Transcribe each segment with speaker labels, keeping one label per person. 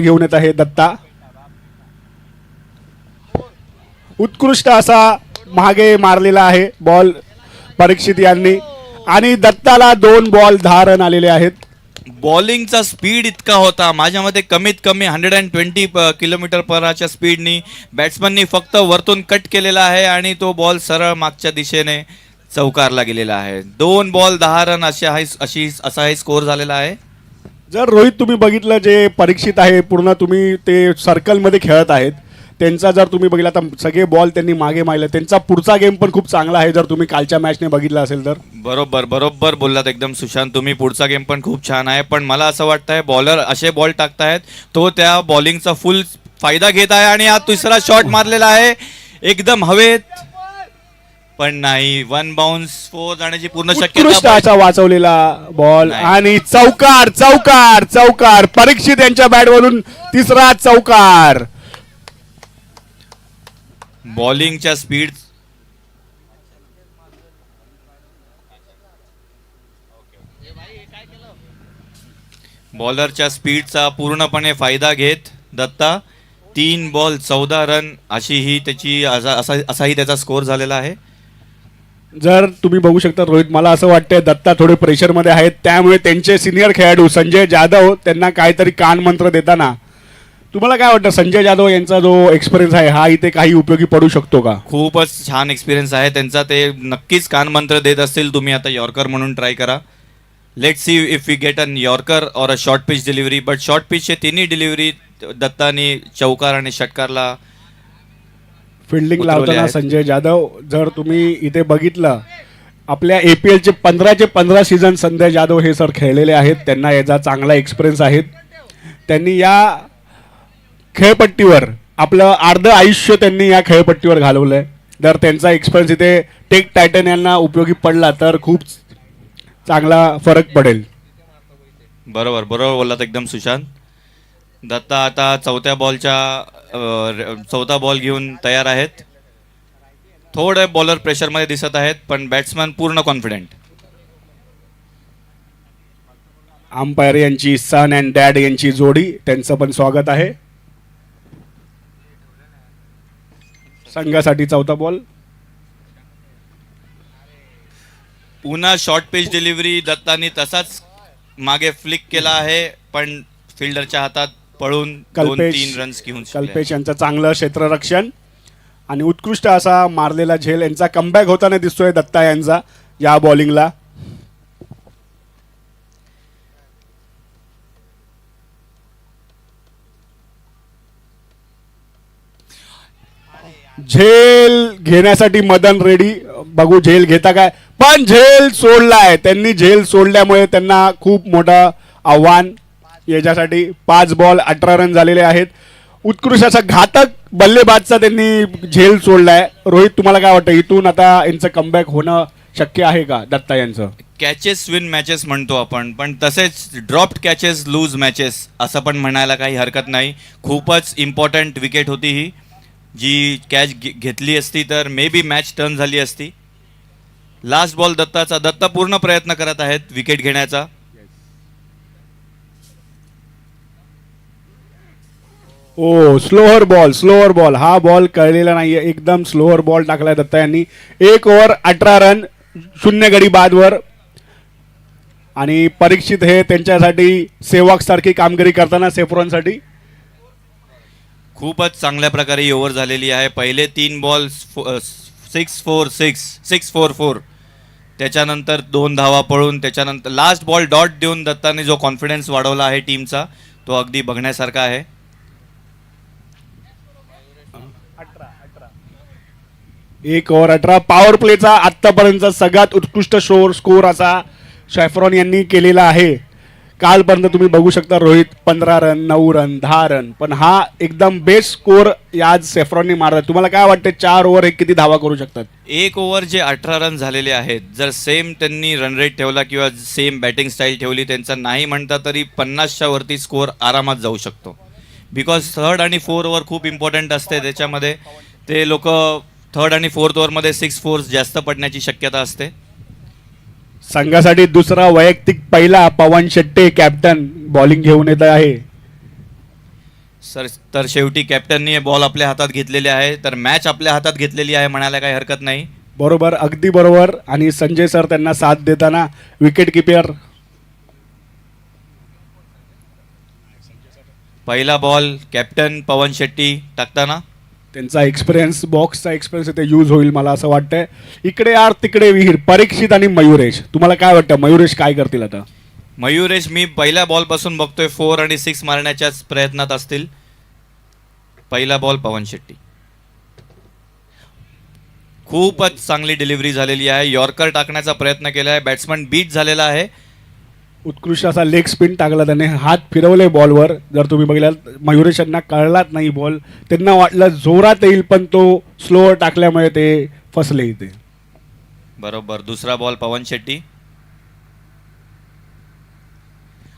Speaker 1: घेऊन येत आहे दत्ता. उत्कृष्ट असा मागे मारलेला आहे बॉल परीक्षित यांनी आणि दत्ताला 2 बॉल 10 रन आलेले आहेत.
Speaker 2: बॉलिंगचा स्पीड इतका होता माझ्या मते कमीत कमी 120 किलोमीटर परच्या स्पीडनी बॅट्समननी फक्त वरतून कट केलेला आहे आणि तो बॉल सरळ मागच्या दिशेने चौकारला गेलेला आहे. 2 बॉल 10 रन असा हे स्कोर झालेला आहे.
Speaker 1: जर रोहित तुम्ही बघितलं जे परीक्षित आहे पूर्ण तुम्ही ते सर्कलमध्ये खेळत आहेत त्यांचा जर तुम्ही बघितला तर सगळे बॉल त्यांनी मागे मारले. त्यांचा पुढचा गेम पण खूप चांगला आहे जर तुम्ही कालच्या मॅचने बघितला असेल तर.
Speaker 2: बरोबर बोललात एकदम सुशांत तुम्ही. पुढचा गेम पण खूप छान आहे पण मला असं वाटतंय बॉलर असे बॉल टाकतायत तो त्या बॉलिंगचा फुल फायदा घेत आहे आणि हा तिसरा शॉट मारलेला आहे एकदम हवेत पण नाही. 1 बाउन्स 4 जाण्याची पूर्ण शक्यता.
Speaker 1: असा वाचवलेला बॉल आणि चौकार चौकार चौकार परीक्षित यांच्या बॅटवरून तिसरा चौकार.
Speaker 2: बॉलिंगच्या स्पीड बॉलरच्या स्पीडचा पूर्णपणे फायदा घेत दत्ता 3 बॉल 14 रन अशी ही त्याची असाही त्याचा स्कोर झालेला आहे.
Speaker 1: जर तुम्ही बघू शकता रोहित मला असं वाटतंय दत्ता थोडे प्रेशरमध्ये आहेत त्यामुळे त्यांचे सिनियर खेळाडू संजय जाधव त्यांना काहीतरी कानमंत्र देताना तुम्हाला काय वाटतं संजय जाधव यांचा जो एक्सपिरियन्स आहे हा इथे काही उपयोगी पडू शकतो का?
Speaker 2: खूपच छान एक्सपिरियन्स आहे त्यांचा. ते नक्कीच कानमंत्र देत असतील. तुम्ही आता यॉर्कर म्हणून ट्राय करा. Let's see if we get an yorker or a short pitch delivery. But short पिचचे तिन्ही डिलिव्हरी दत्तानी चौकार आणि षटकारला
Speaker 1: फिल्डिंग लावताना संजय जाधव जर तुम्ही इथे बघितलं आपल्या APLचे 15 सीझन संजय जाधव हे सर खेळलेले आहेत. त्यांना याचा चांगला एक्सपिरियन्स आहे. त्यांनी या खेळपट्टीवर आपलं अर्ध आयुष्य त्यांनी या खेळपट्टीवर घालवलंय. जर त्यांचा एक्सपिरियन्स इथे टेक टायटन यांना उपयोगी पडला तर खूप चांगला फरक पडेल.
Speaker 2: बरोबर बोललात एकदम सुशांत. दत्ता आता चौथा बॉल घेऊन तयार आहेत. थोडे बॉलर प्रेशरमध्ये दिसत आहेत पण बॅट्समन पूर्ण कॉन्फिडेंट.
Speaker 1: अंपायर यांची सन अँड डॅड यांची जोडी त्यांचं पण स्वागत आहे. संघासाठी चौथा बॉल.
Speaker 2: पुन्हा शॉर्ट पिच डिलिव्हरी दत्तानी तसाच मागे फ्लिक केला आहे पण फिल्डरच्या हातात पळून 2-3 रन्स घेऊन.
Speaker 1: कल्पेश यांचं चांगलं क्षेत्ररक्षण आणि उत्कृष्ट असा मारलेला झेल यांचा कमबॅक होताना दिसतोय दत्ता यांचा या बॉलिंगला. झेल घेण्यासाठी मदन रेडी. बघू झेल घेता काय पण झेल सोडलाय त्यांनी. झेल सोडल्यामुळे त्यांना खूप मोठं आव्हान. याच्यासाठी 5 बॉल 18 रन झालेले आहेत. उत्कृष्ट असा घातक बल्लेबाजचा त्यांनी झेल सोडलाय. रोहित तुम्हाला काय वाटतं इथून आता यांचं कमबॅक होणं शक्य आहे का दत्ता यांचं?
Speaker 2: कॅचेस विन मॅचेस म्हणतो आपण पण तसेच ड्रॉप्ड कॅचेस लूज मॅचेस असं पण म्हणायला काही हरकत नाही. खूपच इम्पॉर्टंट विकेट होती ही. जी कॅच घेतली असती तर मे बी मॅच टर्न झाली असती. Last ball दत्ताचा. दत्ता पूर्ण प्रयत्न करत आहेत विकेट घेण्याचा.
Speaker 1: ओ स्लोअर बॉल हा बॉल कळलेला नाहीये. एकदम स्लोअर बॉल टाकलाय दत्ता यांनी. 1 ओव्हर 18 रन 0 गडी बादवर. आणि परीक्षित हे त्यांच्यासाठी सेवक सारखी कामगिरी करताना सेफ्रॉनसाठी
Speaker 2: खूपच चांगल्या प्रकारे ही ओव्हर झालेली आहे. पहिले 3 बॉल 6-4 त्याच्यानंतर 2 धावा पळून त्याच्यानंतर लास्ट बॉल डॉट देऊन दत्ताने जो कॉन्फिडन्स वाढवला आहे टीमचा तो अगदी बघण्यासारखा आहे.
Speaker 1: 1 ओव्हर 18 पॉवर प्लेचा आतापर्यंतचा सगळ्यात उत्कृष्ट स्कोर असा शेफ्रॉन यांनी केलेला आहे. कालपर्यंत तुम्ही बघू शकता रोहित 15 रन 9 रन 10 रन पण हा एकदम बेस्ट स्कोर आज सेफ्रॉननी मारला. तुम्हाला काय वाटतं 4 ओव्हर हे किती धावा करू शकतात?
Speaker 2: 1 ओव्हर जे 18 रन झालेले आहेत जर सेम त्यांनी रन रेट ठेवला किंवा सेम बॅटिंग स्टाईल ठेवली त्यांचा नाही म्हणता तरी 50च्या वरती स्कोर आरामात जाऊ शकतो. बिकॉज 3rd आणि 4th ओव्हर खूप इम्पॉर्टंट असते. त्याच्यामध्ये ते लोक 3rd आणि 4th ओव्हरमध्ये 6-4 जास्त पडण्याची शक्यता असते.
Speaker 1: संघासाठी दुसरा वैयक्तिक पहिला पवन शेट्टे कॅप्टन बॉलिंग घेऊन येत आहे.
Speaker 2: सर तर शेवटी कॅप्टननी बॉल आपल्या हातात घेतलेली आहे, तर मॅच आपल्या हातात घेतलेली आहे म्हणायला काही हरकत नाही.
Speaker 1: बरोबर, अगदी बरोबर. आणि संजय सर त्यांना साथ देताना विकेट किपर.
Speaker 2: पहिला बॉल कॅप्टन पवन शेट्टी टाकताना.
Speaker 1: त्यांचा एक्सपिरियन्स, बॉक्सचा एक्सपिरियन्स इथे यूज होईल मला असं वाटतंय. इकडे आर तिकडे विहीर, परीक्षित आणि मयुरेश. तुम्हाला काय वाटतं मयुरेश काय करतील आता?
Speaker 2: मयुरेश मी पहिल्या बॉलपासून बघतोय 4 आणि 6 मारण्याच्याच प्रयत्नात असतील. पहिला बॉल पवन शेट्टी. खूपच चांगली डिलिव्हरी झालेली आहे. यॉर्कर टाकण्याचा प्रयत्न केला आहे, बॅट्समन बीट झालेला आहे.
Speaker 1: उत्कृष्ट असा लेग स्पिन टाकला त्याने, हात फिरवले बॉलवर. जर तुम्ही बघितलं मयुरेश यांना कळलाच नाही बॉल, त्यांना वाटलं जोरात येईल पण तो स्लोअर टाकल्यामुळे ते फसले इथे.
Speaker 2: बरोबर, दुसरा बॉल पवन शेट्टी.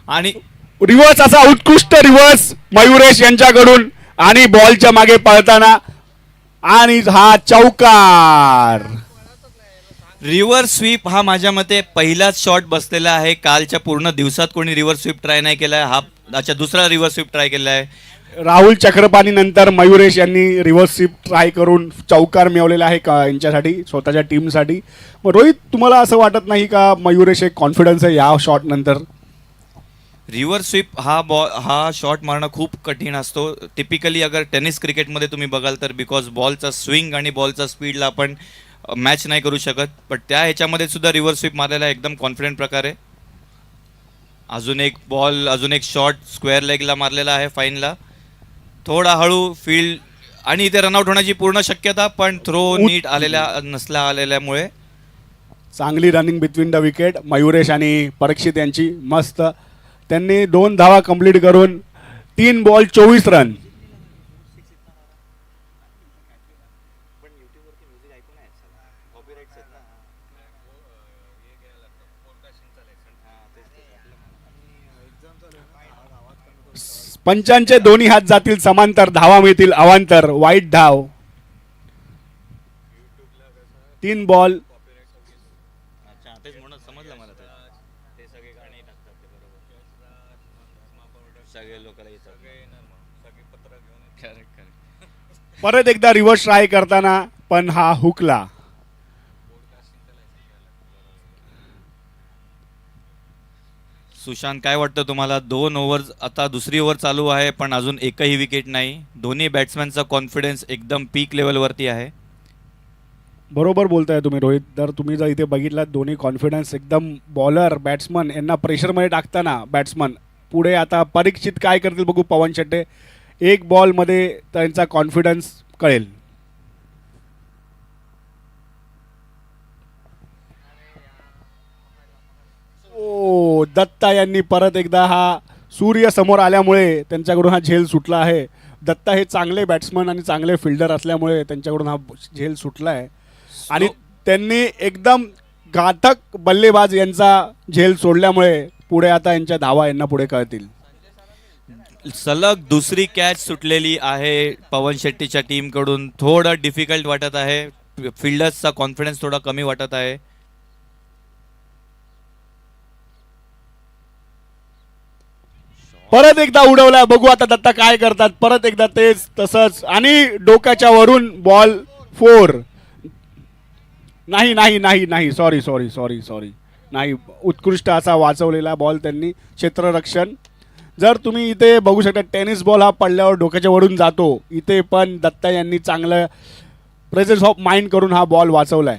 Speaker 2: आणि
Speaker 1: रिव्हर्स, असा उत्कृष्ट रिव्हर्स मयुरेश यांच्याकडून आणि बॉलच्या मागे पळताना आणि हा चौकार.
Speaker 2: रिव्हर्स स्वीप हा माझ्या मते पहिलाच शॉट बसलेला आहे. कालच्या पूर्ण दिवसात कोणी रिव्हर्स स्वीप ट्राय नाही केला आहे. हा अच्छा दुसरा रिव्हर्स स्वीप ट्राय केला आहे.
Speaker 1: राहुल चक्रपाणी नंतर मयुरेश यांनी रिव्हर्स स्वीप ट्राय करून चौकार मिळवलेला आहे का यांच्यासाठी, स्वतःच्या टीमसाठी. मग रोहित, तुम्हाला असं वाटत नाही का मयुरेश एक कॉन्फिडन्स आहे या शॉट नंतर?
Speaker 2: रिव्हर्स स्वीप हा शॉट मारणं खूप कठीण असतो. टिपिकली अगर टेनिस क्रिकेटमध्ये तुम्ही बघाल तर बिकॉज बॉलचा स्विंग आणि बॉलचा स्पीडला आपण मॅच नाही करू शकत, पण त्या ह्याच्यामध्ये सुद्धा रिव्हर्स स्वीप मारलेला आहे एकदम कॉन्फिडंट प्रकारे. अजून एक बॉल, अजून एक शॉट स्क्वेअर लेगला मारलेला आहे फाईनला. थोडा हळू फील्ड आणि इथे रनआउट होण्याची पूर्ण शक्यता, पण थ्रो नीट आलेल्यामुळे
Speaker 1: चांगली running between the wicket Mayuresh आणि परीक्षित यांची. मस्त, त्यांनी 2 धावा कंप्लीट करून 3 बॉल 24 रन. पंचांचे दोन्ही हात जातील समांतर, धावा मिळतील अवांतर. वाईट धाव. 3 बॉल.
Speaker 2: समजलं मला ते सगळे गाणी टाकतात ते बरोबर. सगळे लोकांना येतात. करेक्ट.
Speaker 1: परत एकदा रिव्हर्स ट्राय करताना पण हा हुकला.
Speaker 2: सुशांत, काय वाटतं तुम्हाला? 2 ओव्हर, आता दुसरी ओव्हर चालू आहे पण अजून एकही विकेट नाही. दोन्ही बॅट्समॅनचा कॉन्फिडन्स एकदम पीक लेवलवरती आहे.
Speaker 1: बरोबर बोलताय तुम्ही रोहित. तर तुम्ही जर इथे बघितलात दोन्ही कॉन्फिडन्स एकदम, बॉलर बॅट्समन यांना प्रेशरमध्ये टाकताना बॅट्समन पुढे. आता परीक्षित काय करतील बघू. पवन शेट्टे, एक बॉलमध्ये त्यांचा कॉन्फिडन्स कळेल. ओ, दत्ता यांनी परत एकदा, हा सूर्य समोर आल्यामुळे त्यांच्याकडून हा झेल सुटला आहे. दत्ता हे चांगले बॅट्समन आणि चांगले फिल्डर असल्यामुळे त्यांच्याकडून हा झेल सुटला आहे. आणि त्यांनी एकदम घातक बल्लेबाज यांचा झेल सोडल्यामुळे पुढे आता यांच्या धावा यांना पुढे कळतील.
Speaker 2: सलग दुसरी कॅच सुटलेली आहे पवन शेट्टीच्या टीमकडून. थोडं डिफिकल्ट वाटत आहे. फिल्डर्सचा कॉन्फिडन्स थोडा कमी वाटत आहे.
Speaker 1: परत एकदा उडवला, बघू आता दत्ता काय करतात. परत एकदा तेच तसंच आणि डोक्याच्या वरून बॉल 4. नाही नाही नाही नाही, सॉरी सॉरी सॉरी सॉरी, नाही. उत्कृष्ट असा वाचवलेला बॉल त्यांनी, क्षेत्ररक्षण. जर तुम्ही इथे बघू शकता टेनिस बॉल हा पडल्यावर डोक्याच्या वरून जातो, इथे पण दत्ता यांनी चांगलं प्रेझेन्स ऑफ माइंड करून हा बॉल वाचवलाय.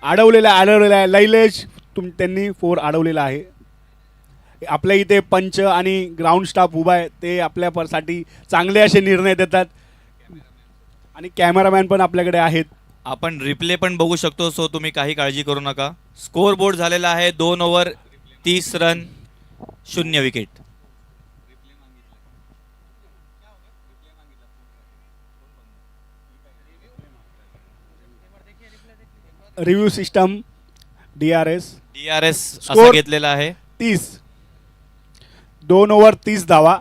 Speaker 1: अडवलेला आहे लैलेश, त्यांनी 4 अडवलेला आहे. आपल्या इथे पंच आणि ग्राउंड स्टाफ उभा आहे, ते आपल्यासाठी चांगले असे निर्णय देतात आणि कॅमेरामॅन पण आपल्याकडे आहेत.
Speaker 2: आपण रिप्ले पण बघू शकतो, सो तुम्ही काही काळजी करू नका. स्कोर बोर्ड झालेला आहे 2 over 30 run 0 wicket.
Speaker 1: Review system DRS
Speaker 2: असं घेतलेला आहे.
Speaker 1: 30, 2 ओव्हर 30 धावा.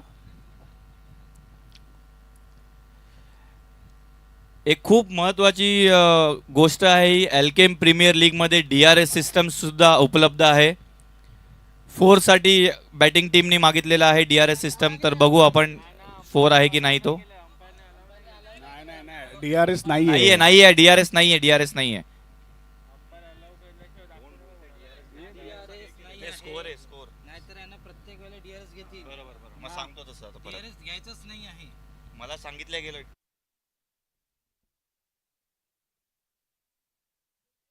Speaker 2: एक खूप महत्त्वाची गोष्ट आहे ही एल्केम प्रीमियर लीगमध्ये DRS सिस्टम सुद्धा उपलब्ध आहे. 4साठी बॅटिंग टीमनी मागितलेला आहे DRS सिस्टम, तर बघू आपण 4 आहे की नाही तो.
Speaker 1: DRS नाही
Speaker 2: नाहीये नाहीये DRS नाहीये DRS नाहीये. स्कोर आहे स्कोर.
Speaker 3: नाहीतर आहे ना प्रत्येक वेळेला डीआरएस घेतील.
Speaker 2: बरोबर मग सांगतो तसं आता परत.
Speaker 3: डीआरएस घ्यायचंच नाही आहे.
Speaker 2: मला सांगितलं गेलं.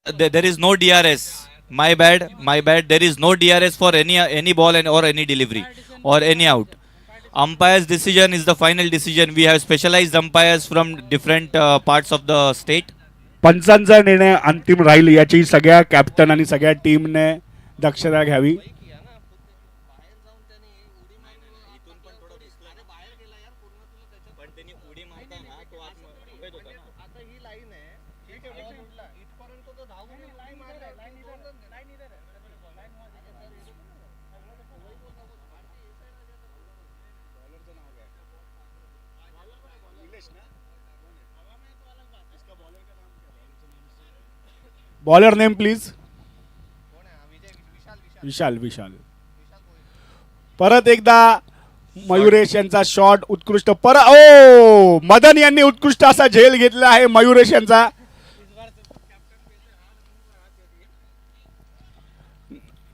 Speaker 2: There is no DRS. My bad. There is no DRS for any ball or any delivery or any out. Umpire's decision is the final decision. We have specialized umpires from different parts of the state.
Speaker 1: पंचांचा निर्णय अंतिम राहील याची सगळ्या captain आणि सगळ्या टीमने दक्षता घ्यावी. Bowler name please. विशाल. परत एकदा मयुरेश यांचा शॉट उत्कृष्ट. ओ मदन यांनी उत्कृष्ट असा झेल घेतला आहे मयुरेश यांचा.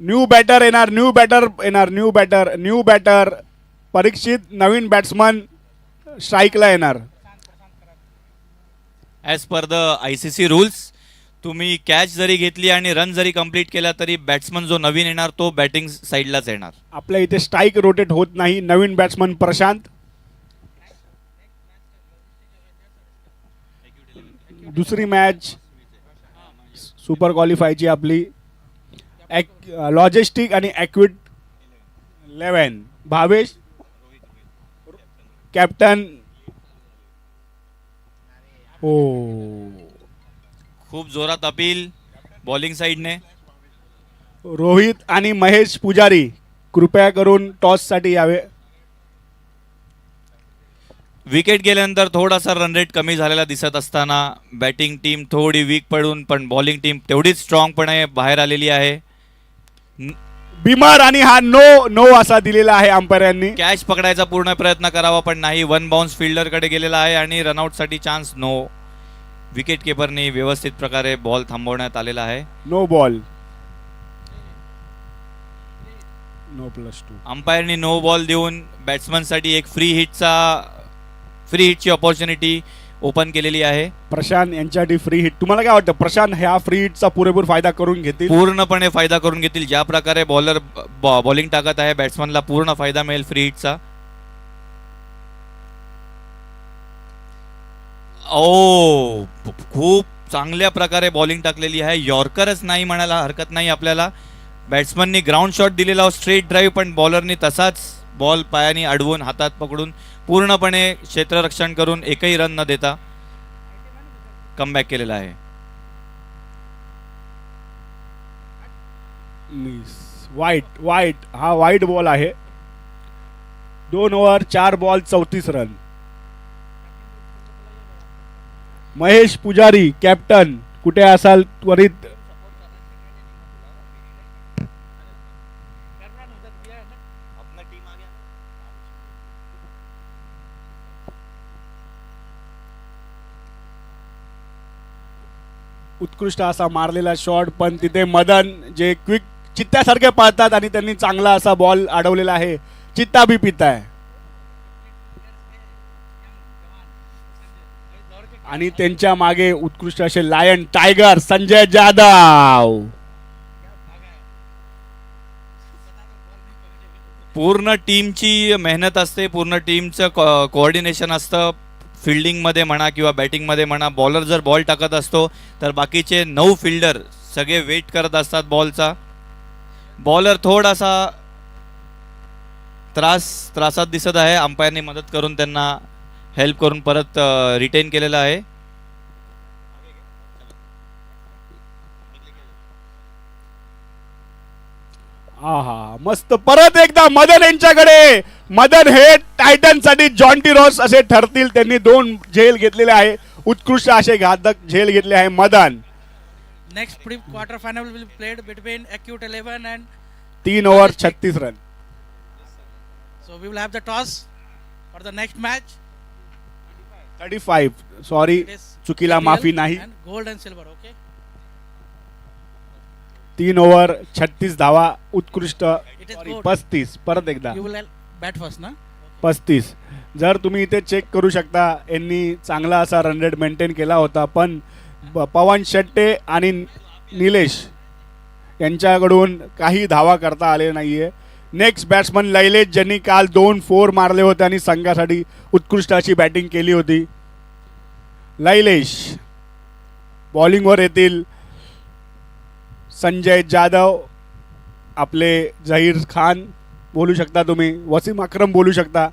Speaker 1: न्यू बॅटर परीक्षित नवीन बॅट्समन स्ट्राईकला येणार.
Speaker 2: As per the ICC rules तुम्ही कॅच जरी घेतली आणि रन जरी कंप्लीट केला तरी बॅट्समन जो नवीन येणार तो बॅटिंग साईडलाच येणार.
Speaker 1: आपल्या इथे स्ट्राईक रोटेट होत नाही. नवीन बॅट्समन प्रशांत. दुसरी मॅच सुपर क्वालिफायची आपली. लॉजिस्टिक आणि ॲक्विट 11. भावेश कॅप्टन.
Speaker 2: खूप जोरात अपील बॉलिंग साईडने.
Speaker 1: रोहित आणि महेश पुजारी कृपया करून टॉस साठी यावे.
Speaker 2: विकेट गेल्यानंतर थोडासा रन रेट कमी झालेला दिसत असताना बॅटिंग टीम थोडी वीक पडून पण बॉलिंग टीम तेवढीच स्ट्रॉंगपणे बाहेर आलेली आहे.
Speaker 1: बिमर आणि हा नो असा दिलेला आहे अंपायर यांनी.
Speaker 2: कॅच पकडायचा पूर्ण प्रयत्न करावा पण नाही. 1 बाउन्स फिल्डर कडे गेलेला आहे आणि रनआउट साठी चान्स नो. विकेट किपरने व्यवस्थित प्रकारे बॉल थांबवण्यात आलेला आहे.
Speaker 1: No ball. नो +2.
Speaker 2: अंपायरनी नो बॉल देऊन बॅट्समन साठी एक फ्री हिटची ऑपॉर्च्युनिटी ओपन केलेली आहे.
Speaker 1: प्रशांत यांच्यासाठी फ्री हिट. तुम्हाला काय वाटतं प्रशांत ह्या फ्री हिटचा पुरेपूर फायदा करून घेतील?
Speaker 2: पूर्णपणे फायदा करून घेतील. ज्या प्रकारे बॉलर बॉलिंग टाकत आहे बॅट्समनला पूर्ण फायदा मिळेल फ्री हिटचा. खूप चांगल्या प्रकारे बॉलिंग टाकलेली आहे. यॉर्करच नाही म्हणायला हरकत नाही आपल्याला. बॅट्समननी ग्राउंड शॉट दिलेला स्ट्रेट ड्राईव्ह पण बॉलरनी तसाच बॉल पायाने अडवून हातात पकडून पूर्णपणे क्षेत्ररक्षण करून एकही रन न देता कमबॅक केलेला आहे.
Speaker 1: वाईट हा वाईट बॉल आहे. 2 ओव्हर 4 बॉल 34 रन. महेश पुजारी कॅप्टन कुठे असाल त्वरित. उत्कृष्ट असा मारलेला शॉट पण तिथे मदन जे क्विक चित्त्यासारखे पाळतात आणि त्यांनी चांगला असा बॉल अडवलेला आहे. चित्ता भी पिता आहे. आणि त्यांच्या मागे उत्कृष्ट असे लायन टायगर संजय जाधव.
Speaker 2: पूर्ण टीमची मेहनत असते. पूर्ण टीमचं कोऑर्डिनेशन असतं. फिल्डिंगमध्ये म्हणा किंवा बॅटिंगमध्ये म्हणा. बॉलर जर बॉल टाकत असतो तर बाकीचे 9 फिल्डर सगळे वेट करत असतात बॉलचा. बॉलर थोडासा त्रासात दिसत आहे. अंपायरने मदत करून त्यांना हेल्प करून परत रिटेन केलेला आहे.
Speaker 1: मस्त. परत एकदा मदन यांच्याकडे. मदन हे टायटन साठी जॉन्टी रॉस असे ठरतील. त्यांनी 2 झेल घेतलेले आहे. उत्कृष्ट असे घातक झेल घेतले आहे Madan.
Speaker 3: Next quarter final will be played between Acute 11 and
Speaker 1: 3 over 36 run.
Speaker 3: so we will have the toss for the next match.
Speaker 1: 35 sorry
Speaker 3: It is
Speaker 1: चुकीला
Speaker 3: APL
Speaker 1: माफी नाही.
Speaker 3: and gold and silver. Okay.
Speaker 1: 3 over 36 धावा उत्कृष्ट.
Speaker 3: It is
Speaker 1: sorry
Speaker 3: good.
Speaker 1: 35 परत एकदा
Speaker 3: You will bat first, na?
Speaker 1: 35. जर तुम्ही इथे चेक करू शकता यांनी चांगला असा रन रेट मेंटेन केला होता पण पवन शेट्टे आणि निलेश यांच्याकडून काही धावा करता आले नाहीये. नेक्स्ट बॅट्समन लैलेश ज्यांनी काल 2 4 मारले होते आणि संघासाठी उत्कृष्ट अशी बॅटिंग केली होती. लैलेश बॉलिंगवर येतील. संजय जाधव, आपले झहीर खान बोलू शकता तुम्ही, वसीम अक्रम बोलू शकता,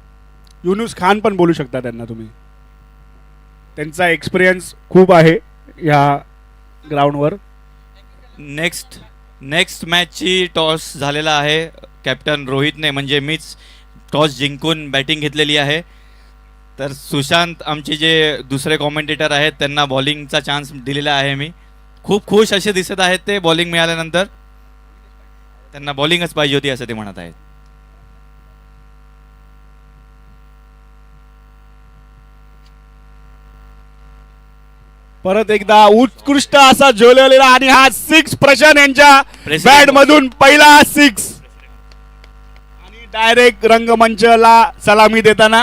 Speaker 1: युनुस खान पण बोलू शकता त्यांना तुम्ही. त्यांचा एक्सपिरियन्स खूप आहे या ग्राउंडवर.
Speaker 2: नेक्स्ट मॅचची टॉस झालेला आहे. कॅप्टन रोहितने म्हणजे मीच टॉस जिंकून बॅटिंग घेतलेली आहे. तर सुशांत आमचे जे दुसरे कॉमेंटेटर आहेत त्यांना बॉलिंगचा चान्स दिलेला आहे. मी खूप खुश असे दिसत आहेत ते बॉलिंग मिळाल्यानंतर. त्यांना बॉलिंगच पाहिजे होती असं ते म्हणत आहेत.
Speaker 1: परत एकदा उत्कृष्ट असा झोलवलेला आणि हा 6 प्रशांत यांच्या बॅट मधून पहिला 6 आणि डायरेक्ट रंगमंचला सलामी देताना.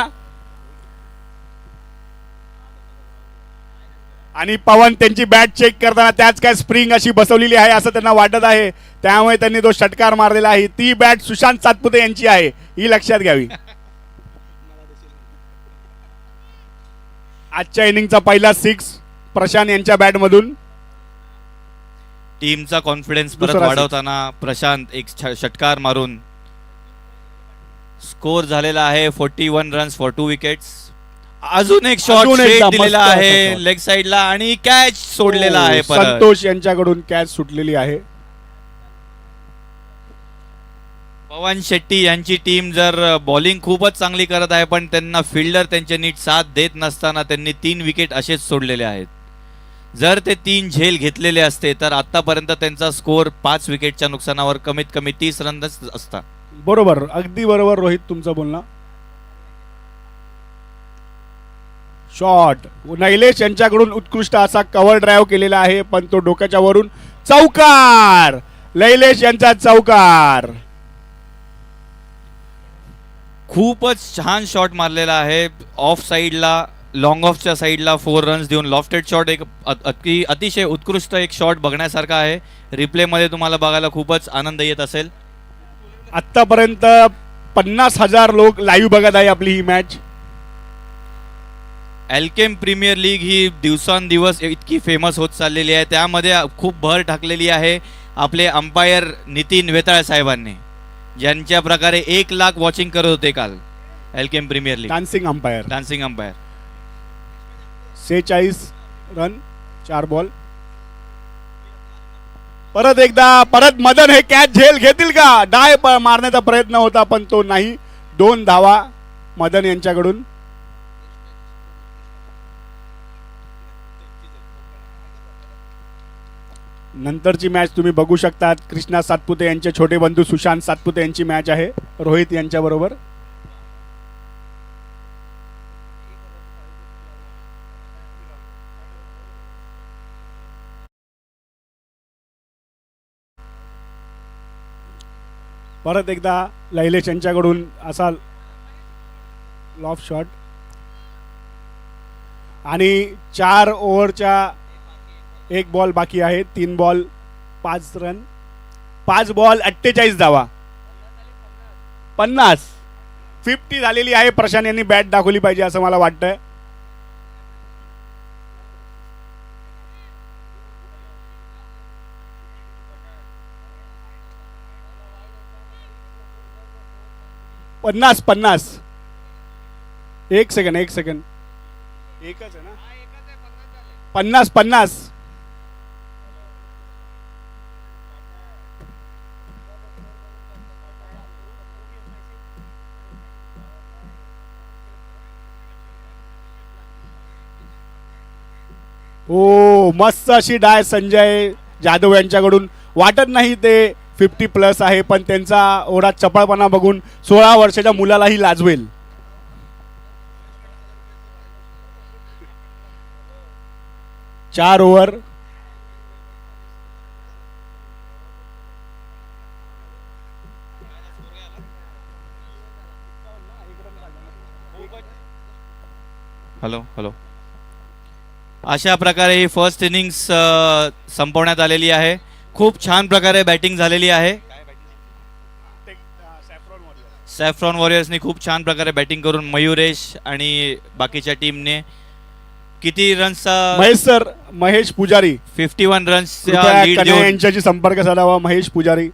Speaker 1: आणि पवन त्यांची बॅट चेक करताना त्याच काय स्प्रिंग अशी बसवलेली आहे असं त्यांना वाटत आहे, त्यामुळे त्यांनी तो षटकार मारलेला आहे. ती बॅट सुशांत सातपुते यांची आहे ही लक्षात घ्यावी. आजच्या इनिंगचा पहिला 6 प्रशांत यांच्या बॅट मधून.
Speaker 2: टीमचा कॉन्फिडन्स परत
Speaker 1: दुसरा
Speaker 2: वाढवताना प्रशांत एक षटकार मारून स्कोर झालेला आहे 41 रन्स फॉर 2 विकेट्स. अजून एक शॉट
Speaker 1: अजून एकदा
Speaker 2: दिलेला
Speaker 1: मस्त असा
Speaker 2: आहे
Speaker 1: shot.
Speaker 2: लेग साइडला आणि कॅच सोडलेला आहे परत.
Speaker 1: संतोष यांच्याकडून कॅच सुटलेली आहे.
Speaker 2: पवन शेट्टी यांची टीम जर बॉलिंग खूपच चांगली करत आहे पण त्यांना फिल्डर त्यांचे नीट साथ देत नसताना त्यांनी 3 विकेट असेच सोडलेले आहेत. जर ते 3 झेल घेतलेले असते तर आतापर्यंत त्यांचा स्कोर 5 विकेटच्या नुकसानावर कमीत कमी 30 रनच असता.
Speaker 1: बरोबर, अगदी बरोबर रोहित तुमचं बोलणं. शॉट नैलेश यांच्याकडून उत्कृष्ट असा कव्हर ड्राईव्ह केलेला आहे पण तो डोक्याच्या वरून चौकार. लैलेश यांचा चौकार.
Speaker 2: खूपच छान शॉट मारलेला आहे. ऑफ साईडला लॉंग ऑफच्या साईडला 4 रन्स देऊन लॉफ्टेड शॉट. एक अतिशय उत्कृष्ट एक शॉट बघण्यासारखा आहे. रिप्लेमध्ये तुम्हाला बघायला खूपच आनंद येत असेल.
Speaker 1: आतापर्यंत 50,000 लोक लाईव्ह बघत आहे आपली ही मॅच.
Speaker 2: एल्केम प्रीमियर लीग ही दिवसांदिवस इतकी फेमस होत चाललेली आहे. त्यामध्ये खूप भर टाकलेली आहे आपले अंपायर नितीन वेताळ साहेबांनी, ज्यांच्या प्रकारे 1 लाख वॉचिंग करत होते काल Alkem premier league.
Speaker 1: Dancing umpire.
Speaker 2: Dancing umpire.
Speaker 1: 46 run 4 ball. परत एकदा परत मदन हे कॅच झेल घेतील का? डाय मारण्याचा प्रयत्न होता पण तो नाही. 2 धावा मदन यांच्याकडून. नंतरची मॅच तुम्ही बघू शकता. कृष्णा सातपुते यांचे छोटे बंधू सुशांत सातपुते यांची मॅच आहे रोहित यांच्या बरोबर. परत एकदा लैलेश यांच्याकडून असा लॉफ शॉट आणि 4 ओव्हरच्या 1 बॉल बाकी आहे. 3 बॉल 5 रन. 5 बॉल 48 धावा. 50 झालेली आहे. प्रशांत यांनी बॅट दाखवली पाहिजे असं मला वाटतंय. पन्नास. एक सेकंड एकच आहे ना. 50. ओ मस्त अशी डाय संजय जाधव यांच्याकडून. वाटत नाही ते 50+ आहे, पण त्यांचा ओढा चपळपणा बघून 16 वर्षाच्या मुलालाही लाजवेल. 4 ओव्हर.
Speaker 2: Hello hello. अशा प्रकारे ही फर्स्ट इनिंग्स संपवण्यात आलेली आहे. खूप छान प्रकारे बॅटिंग झालेली आहे. सॅफ्रॉन वॉरियर्सने खूप छान प्रकारे बॅटिंग करून मयुरेश आणि बाकीच्या टीमने किती रन्सचा
Speaker 1: महेश पुजारी
Speaker 2: 51 रन्सचा
Speaker 1: कृपया
Speaker 2: लीड
Speaker 1: कन्या
Speaker 2: देऊन
Speaker 1: यांच्याशी संपर्क साधावा. महेश पुजारी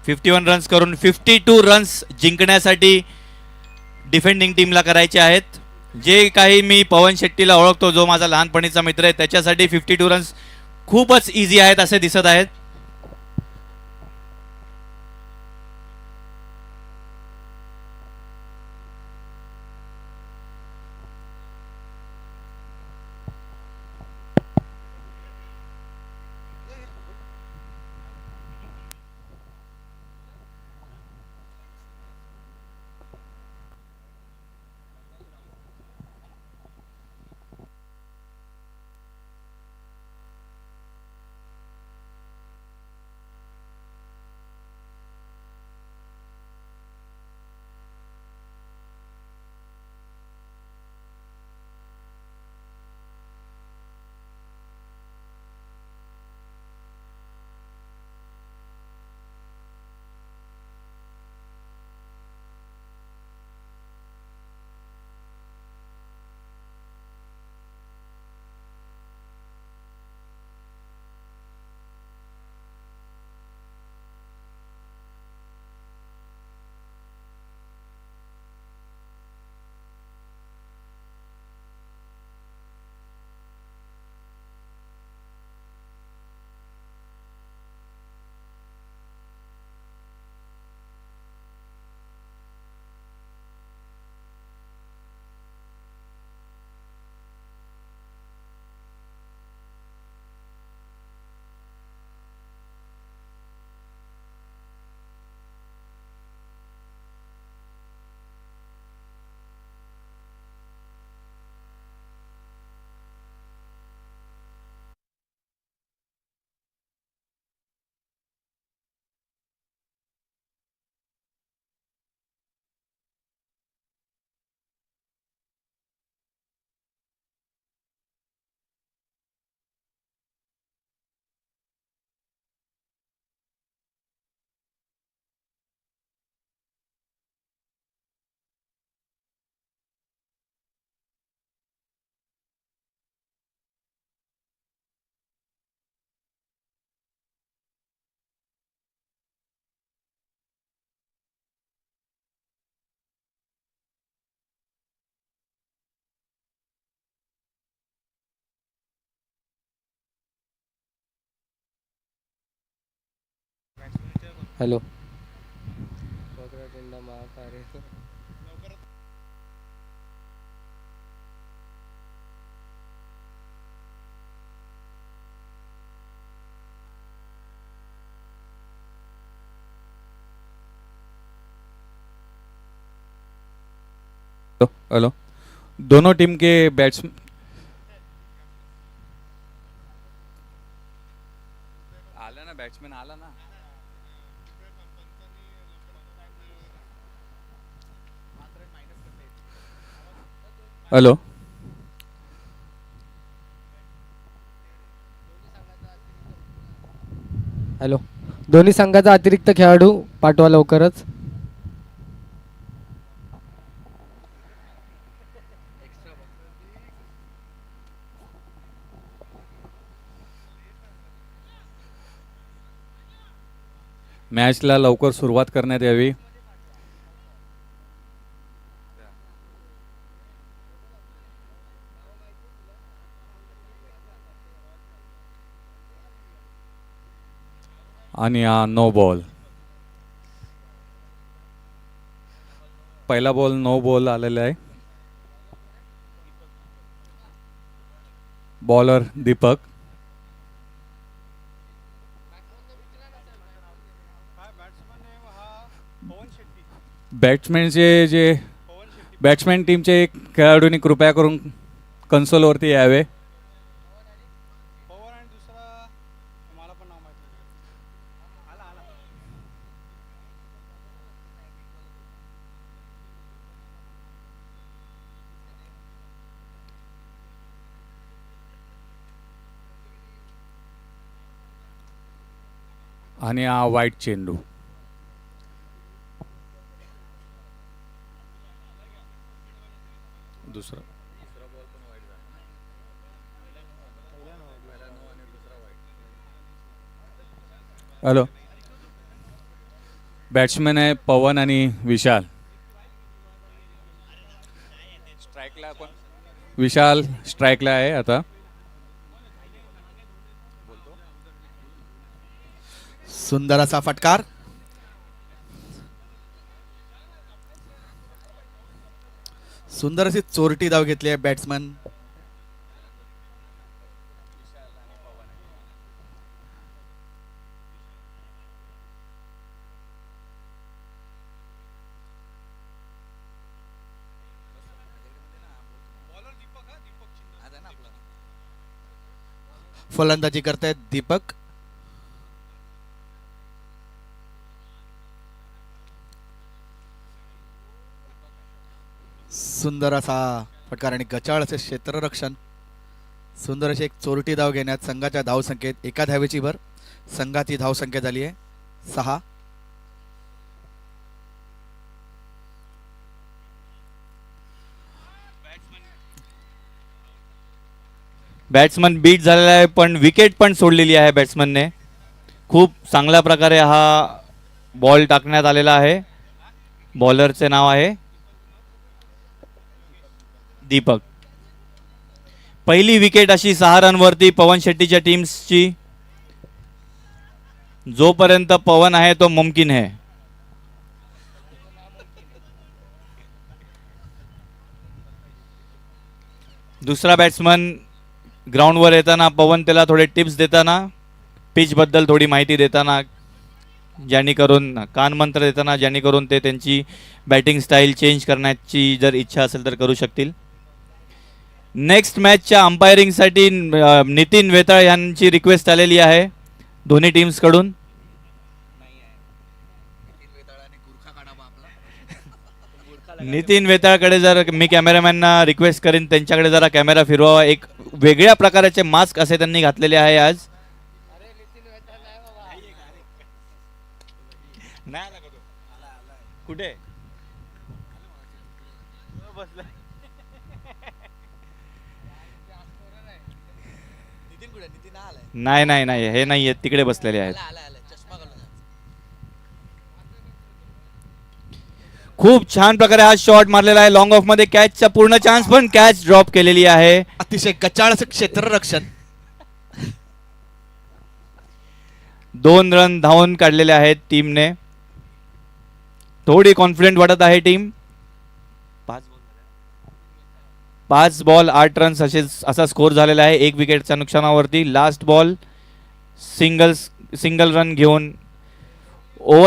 Speaker 2: 51 रन्स करून 52 रन्स जिंकण्यासाठी डिफेंडिंग टीमला करायचे आहेत. जे काही मी पवन शेट्टीला ओळखतो, जो माझा लहानपणीचा मित्र आहे, त्याच्यासाठी 52 रन्स खूपच इझी आहेत असे दिसत आहेत.
Speaker 4: हॅलो.
Speaker 5: हेलो. दोनों टीम के बैट्समैन आला ना, बैट्समैन आला ना. हेलो.
Speaker 4: हॅलो. दोन्ही संघाचा अतिरिक्त खेळाडू पाठवा लवकरच.
Speaker 5: मॅचला लवकर सुरुवात करण्यात यावी. आणि नो बॉल. पहिला बॉल नो बॉल आलेला आहे. बॉलर दीपक. बॅट्समॅन टीमचे खेळाडूंनी कृपया करून कन्सोलवरती यावे. आणि हा वाईट चेंडू. दुसरा हॅलो. बॅट्समॅन आहे पवन आणि विशाल. स्ट्राईकला कोण? विशाल स्ट्राईकला आहे आता.
Speaker 6: सुंदर असा फटकार. सुंदर अशी चोरटी धाव घेतली आहे बॅट्समन. फलंदाजी करतायत दीपक. सुंदर असा फटकार आणि गचाळ असे क्षेत्ररक्षण. सुंदर अशी एक चोरटी धाव घेण्यात संघाच्या धावसंख्येत एका धावेची भर. संघाची धावसंख्या झाली आहे 6.
Speaker 2: बॅट्समन बीट झालेला आहे पण विकेट पण सोडलेली आहे बॅट्समनने. खूप चांगल्या प्रकारे हा बॉल टाकण्यात आलेला आहे. बॉलरचे नाव आहे दीपक. पहिली विकेट अशी 6 रनवरती पवन शेट्टीच्या टीम्सची. जोपर्यंत पवन आहे तो मुमकिन है. दुसरा बॅट्समन ग्राउंडवर येताना पवन त्याला थोडे टिप्स देताना, पिच बद्दल थोडी माहिती देताना, जेणेकरून कानमंत्र देताना जेणेकरून ते त्यांची बॅटिंग स्टाईल चेंज करण्याची जर इच्छा असेल तर करू शकतील. नेक्स्ट मॅचच्या अंपायरिंगसाठी नितीन वेताळ यांची रिक्वेस्ट आलेली आहे दोन्ही टीम्सकडून. नितीन वेताळकडे जर मी कॅमेरामॅनना रिक्वेस्ट करीन त्यांच्याकडे जरा कॅमेरा फिरवावा. एक वेगळ्या प्रकारचे मास्क असे त्यांनी घातलेले आहे आज. कुठे नाही नाही नाही हे नाही आहेत तिकडे बसलेले आहेत. खूप छान प्रकारे हा शॉट मारलेला आहे लॉंग ऑफ मध्ये. कॅचचा पूर्ण चान्स पण कॅच ड्रॉप केलेली आहे.
Speaker 6: अतिशय गचाळ असं क्षेत्ररक्षण.
Speaker 2: 2 रन धावून काढलेले आहेत टीमने. थोडी कॉन्फिडेंट वाटत आहे टीम. 5 बॉल 8 रन्स असा स्कोर झालेला आहे 1 विकेटच्या नुकसानावरती. लास्ट बॉल सिंगल रन घेऊन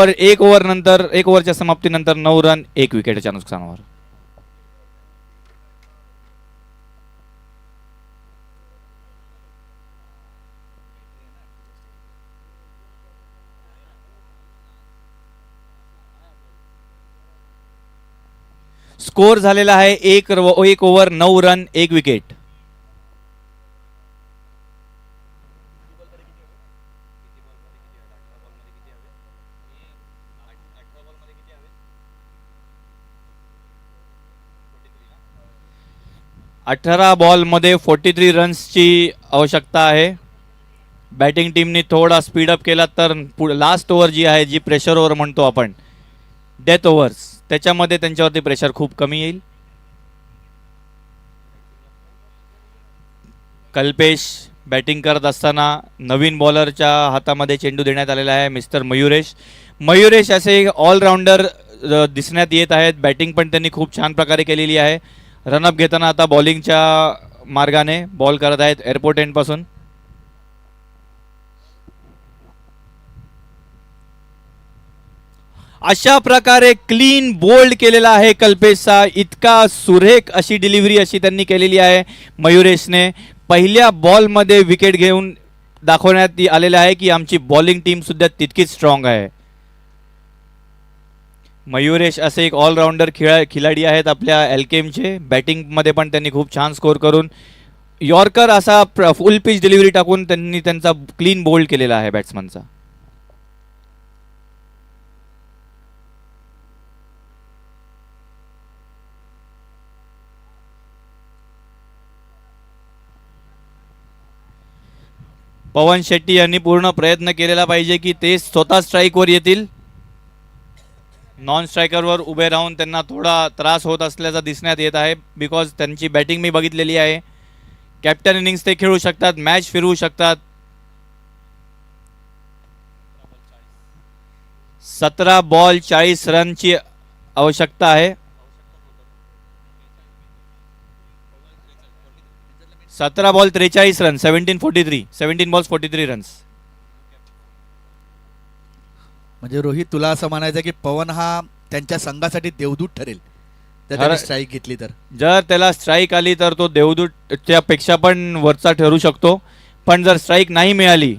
Speaker 2: एक ओव्हरच्या समाप्तीनंतर 9 रन 1 विकेटच्या नुकसानावर. स्कोर झालेला आहे 1 ओव्हर 9 रन 1 विकेट. अठरा बॉलमध्ये 43 रन्सची आवश्यकता आहे. बॅटिंग टीमने थोडा स्पीडअप केला तर लास्ट ओव्हर जी आहे, जी प्रेशर ओव्हर म्हणतो आपण, डेथ ओव्हर्स, त्याच्यामध्ये त्यांच्यावरती प्रेशर खूप कमी येईल. कल्पेश बॅटिंग करत असताना नवीन बॉलरच्या हातामध्ये चेंडू देण्यात आलेला आहे, मिस्टर मयुरेश असे ऑलराऊंडर दिसण्यात येत आहेत. बॅटिंग पण त्यांनी खूप छान प्रकारे केलेली आहे. रनअप घेताना आता बॉलिंगच्या मार्गाने बॉल करत आहेत एअरपोर्ट एंड पासून. अशा प्रकारे क्लीन बोल्ड केलेला आहे कल्पेशचा. इतका सुरेख अशी डिलिव्हरी अशी त्यांनी केलेली आहे मयुरेशने. पहिल्या बॉलमध्ये विकेट घेऊन दाखवण्यात आलेलं आहे की आमची बॉलिंग टीम सुद्धा तितकीच स्ट्रॉंग आहे. मयुरेश असे एक ऑलराऊंडर खिलाडी आहेत आपल्या एलकेएमचे. बॅटिंगमध्ये पण त्यांनी खूप छान स्कोर करून यॉर्कर असा फुल पिच डिलिव्हरी टाकून त्यांनी त्यांचा क्लीन बोल्ड केलेला आहे बॅट्समनचा. पवन शेट्टी यांनी पूर्ण प्रयत्न केलेला पाहिजे की ते स्वतः स्ट्राईकवर येतील. नॉन स्ट्रायकरवर उभे राहून त्यांना थोडा त्रास होत असल्याचा दिसण्यात येत आहे बिकॉज त्यांची बॅटिंग मी बघितलेली आहे. कॅप्टन इनिंग्स ते खेळू शकतात, मॅच फिरवू शकतात. 17 बॉल 40 रनची आवश्यकता आहे. 17 बॉल 43 रन. 17 balls 43 runs.
Speaker 6: म्हणजे रोहित तुला असं म्हणायचं की पवन हा त्यांच्या संघासाठी देवदूत ठरेल जर त्याने स्ट्राईक घेतली तर.
Speaker 2: जर त्याला स्ट्राईक आली तर तो देवदूतच्या पेक्षा पण वरचा ठरू शकतो. पण जर स्ट्राईक नाही मिळाली.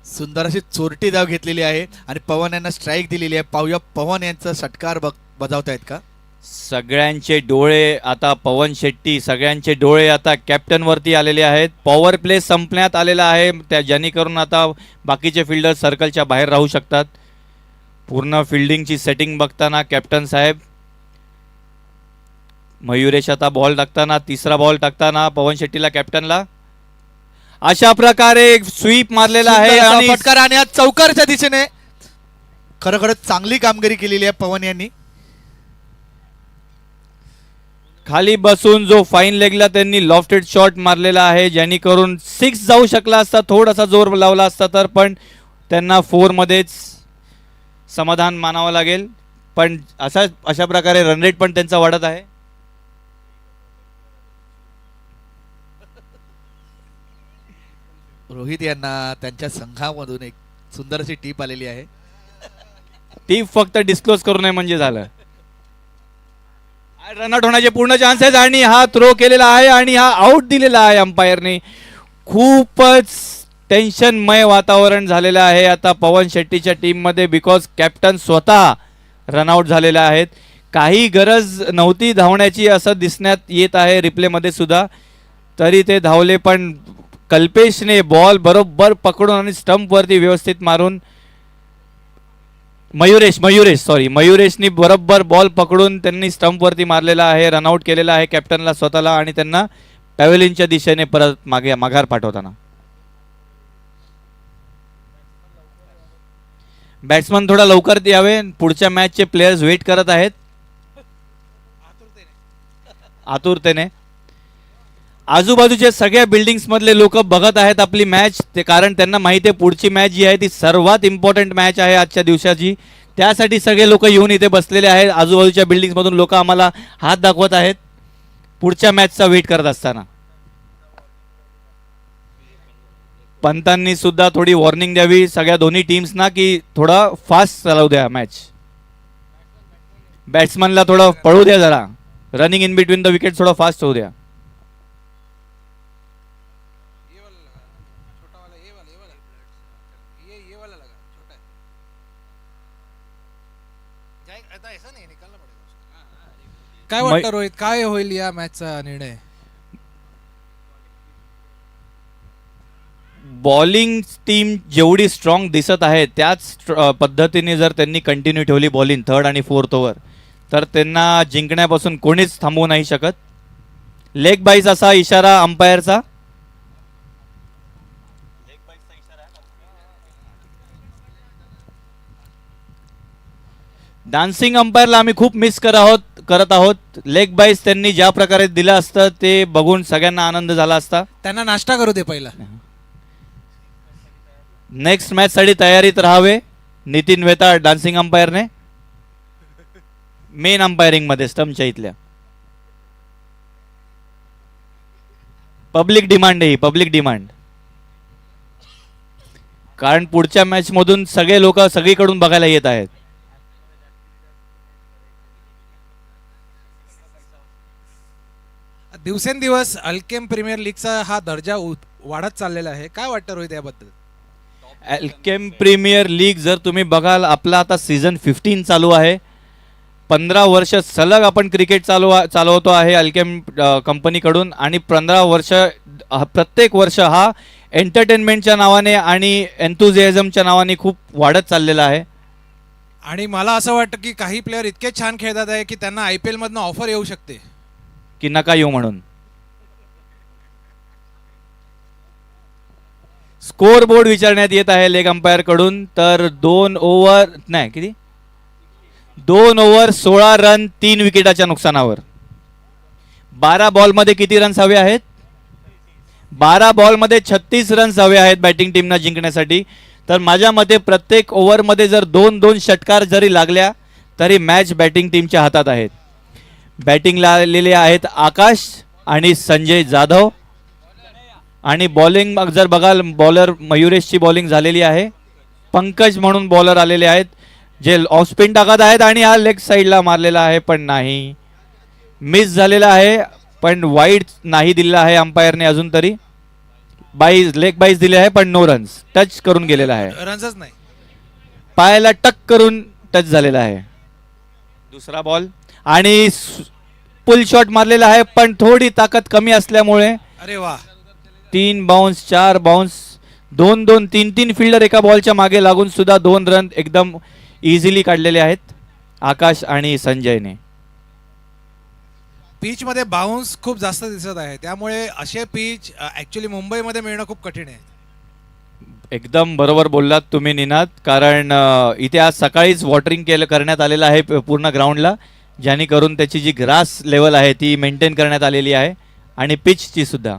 Speaker 6: सुंदर अशी चोरटी धाव घेतलेली आहे आणि पवन यांना स्ट्राईक दिलेली आहे. पाहूया पवन यांचा षटकार बजावतायत का.
Speaker 2: सगळ्यांचे डोळे आता पवन शेट्टी, सगळ्यांचे डोळे आता कॅप्टन वरती आलेले आहेत. पॉवर प्ले संपण्यात आलेला आहे त्या जेणेकरून आता बाकीचे फिल्डर सर्कलच्या बाहेर राहू शकतात. पूर्ण फिल्डिंगची सेटिंग बघताना कॅप्टन साहेब. मयुरेश आता बॉल टाकताना, तिसरा बॉल टाकताना पवन शेट्टीला कॅप्टनला अशा प्रकारे स्वीप मारलेला आहे
Speaker 6: सुंदर असा
Speaker 2: आणि
Speaker 6: फटकार आणि आज चौकारच्या दिशेने खरोखरच चांगली कामगिरी केलेली आहे पवन यांनी.
Speaker 2: खाली बसून जो फाईन लेगला त्यांनी लॉफ्टेड शॉट मारलेला आहे जेणेकरून 6 जाऊ शकला असता. थोडासा जोर लावला असता तर पण त्यांना 4 मध्येच समाधान मानावं लागेल. पण अशा प्रकारे रनरेट पण त्यांचा वाढत आहे.
Speaker 6: रोहित यांना त्यांच्या संघामधून एक सुंदर अशी टीप आलेली आहे.
Speaker 2: ती फक्त डिस्क्लोज करू नये म्हणजे झालं. रनआउट होण्याचे पूर्ण चान्स आहेत आणि हा थ्रो केलेला आहे आणि हा आउट दिलेला आहे अंपायरने. खूपच टेन्शनमय वातावरण झालेलं आहे आता पवन शेट्टीच्या टीममध्ये बिकॉज कॅप्टन स्वतः रनआउट झालेले आहेत. काही गरज नव्हती धावण्याची असं दिसण्यात येत आहे रिप्लेमध्ये सुद्धा. तरी ते धावले पण कल्पेशने बॉल बरोबर पकडून आणि स्टंपवरती व्यवस्थित मारून मयुरेशनी बरोबर बॉल पकडून त्यांनी स्टंपवरती मारलेला आहे. रनआउट केलेला आहे कॅप्टनला स्वतःला आणि त्यांना पॅव्हेलियनच्या दिशेने परत माघार पाठवताना. बॅट्समन थोडा लवकर यावे. पुढच्या मॅचचे प्लेयर्स वेट करत आहेत आतुरतेने. आजूबाजूच्या सगळ्या बिल्डिंग्स मधले लोक बघत आहेत आपली मॅच. ते कारण त्यांना माहिती आहे पुढची मॅच जी आहे ती सर्वात इम्पॉर्टंट मॅच आहे आजच्या दिवसाची. त्यासाठी सगळे लोक येऊन इथे बसलेले आहेत. आजूबाजूच्या बिल्डिंग्स मधून लोक आम्हाला हात दाखवत आहेत पुढच्या मॅचचा वेट करत असताना. पंतांनी सुद्धा थोडी वॉर्निंग द्यावी सगळ्या दोन्ही टीम्सना की थोडा फास्ट चालवू द्या मॅच. बॅट्समनला थोडं पळू द्या जरा. Running in between the wicket थोडं फास्ट होऊ द्या.
Speaker 7: काय वाटतं रोहित, काय होईल या मॅचचा निर्णय.
Speaker 2: बॉलिंग टीम जेवढी स्ट्रॉंग दिसत आहे त्याच पद्धतीने जर त्यांनी कंटिन्यू ठेवली बॉलिंग 3rd आणि 4th ओव्हर तर त्यांना जिंकण्यापासून कोणीच थांबवू नाही शकत. लेग बाईस असा इशारा अंपायरचा. डान्सिंग अंपायरला आम्ही खूप मिस करत आहोत. लेग बाईस त्यांनी ज्या प्रकारे दिलं असतं ते बघून सगळ्यांना आनंद झाला असता.
Speaker 7: त्यांना नाश्ता करू दे पहिला.
Speaker 2: नेक्स्ट मॅच साठी तयारीत राहावे नितीन वेताळ डान्सिंग अंपायरने मेन अंपायरिंग मध्ये स्टंपच्या इथल्या. पब्लिक डिमांड आहे ही, पब्लिक डिमांड. कारण पुढच्या मॅच मधून सगळे लोक सगळीकडून बघायला येत आहेत.
Speaker 7: दिवसेंदिवस अल्केम प्रीमियर लीगचा हा दर्जा वाढत चाललेला आहे. काय वाटतं रोहित याबद्दल?
Speaker 2: अल्केम प्रीमियर लीग जर तुम्ही बघाल, आपला आता सीझन 15 चालू आहे. 15 वर्ष सलग आपण क्रिकेट चालवतो आहे अल्केम कंपनीकडून, आणि 15 वर्ष प्रत्येक वर्ष हा एंटरटेनमेंटच्या नावाने आणि एन्थुझियाझमच्या नावाने खूप वाढत चाललेला आहे.
Speaker 7: आणि मला असं वाटतं की काही प्लेअर इतके छान खेळतात आहे की त्यांना IPL मधनं ऑफर येऊ शकते.
Speaker 2: की नका येऊ म्हणून. स्कोर बोर्ड विचारण्यात येत आहे लेग अंपायर कडून. तर 2 ओव्हर 16 रन 3 विकेटाच्या नुकसानावर. 12 बॉलमध्ये किती रन्स हवे आहेत? 12 बॉलमध्ये 36 रन्स हवे आहेत बॅटिंग टीमना जिंकण्यासाठी. तर माझ्या मते प्रत्येक ओव्हरमध्ये जर 2-2 षटकार जरी लागल्या तरी मॅच बॅटिंग टीमच्या हातात आहेत. बॅटिंगला आलेले आहेत आकाश आणि संजय जाधव. आणि बॉलिंग जर बघाल, बॉलर मयुरेशची बॉलिंग झालेली आहे. पंकज म्हणून बॉलर आलेले आहेत जे ऑफ स्पिन टाकत आहेत. आणि हा लेग साईडला मारलेला आहे पण नाही, मिस झालेला आहे. पण वाईड नाही दिलेला आहे अंपायरने अजून तरी. लेग बाईज दिले आहे पण नो रन्स. टच करून गेलेला आहे,
Speaker 7: रन्सच नाही,
Speaker 2: पायाला टक करून टच झालेला आहे. दुसरा बॉल आणि पुल शॉट मारलेला आहे पण थोडी ताकद कमी असल्यामुळे
Speaker 7: अरे वा,
Speaker 2: 3 बाउन्स 4 बाउन्स 2-2 3-3 फिल्डर एका बॉलच्या मागे लागून सुद्धा 2 रन एकदम इझिली काढलेले आहेत आकाश आणि संजयने.
Speaker 7: पिच मध्ये बाउन्स खूप जास्त दिसत आहे, त्यामुळे असे पिच ऍक्च्युली मुंबईमध्ये मिळणं खूप कठीण आहे.
Speaker 2: एकदम बरोबर बोललात तुम्ही निनाद. कारण इथे आज सकाळीच वॉटरिंग करण्यात आलेलं आहे पूर्ण ग्राउंडला, ज्याने करून त्याची जी ग्रास लेवल आहे ती मेंटेन करण्यात आलेली आहे आणि पिचची सुद्धा.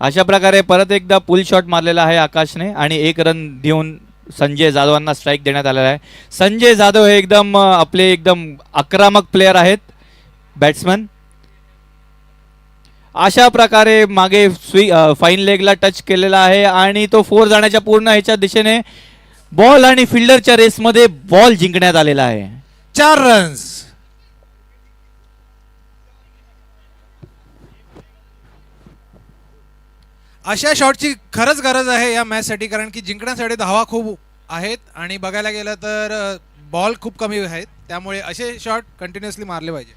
Speaker 2: अशा प्रकारे परत एकदा पुल शॉट मारलेला आहे आकाशने आणि 1 रन देऊन संजय जाधवांना स्ट्राईक देण्यात आलेला आहे. संजय जाधव हे आपले एकदम आक्रमक प्लेयर आहेत, बॅट्समन. अशा प्रकारे मागे फाईन लेगला टच केलेला आहे आणि तो 4 जाण्याच्या पूर्ण ह्याच्या दिशेने बॉल आणि फिल्डरच्या रेसमध्ये बॉल जिंकण्यात आलेला आहे.
Speaker 7: 4 रन्स. अशा शॉटची खरंच गरज आहे या मॅचसाठी, कारण की जिंकण्यासाठी धावा खूप आहेत आणि बघायला गेलं तर बॉल खूप कमी आहेत, त्यामुळे असे शॉट कंटिन्युअसली मारले पाहिजे.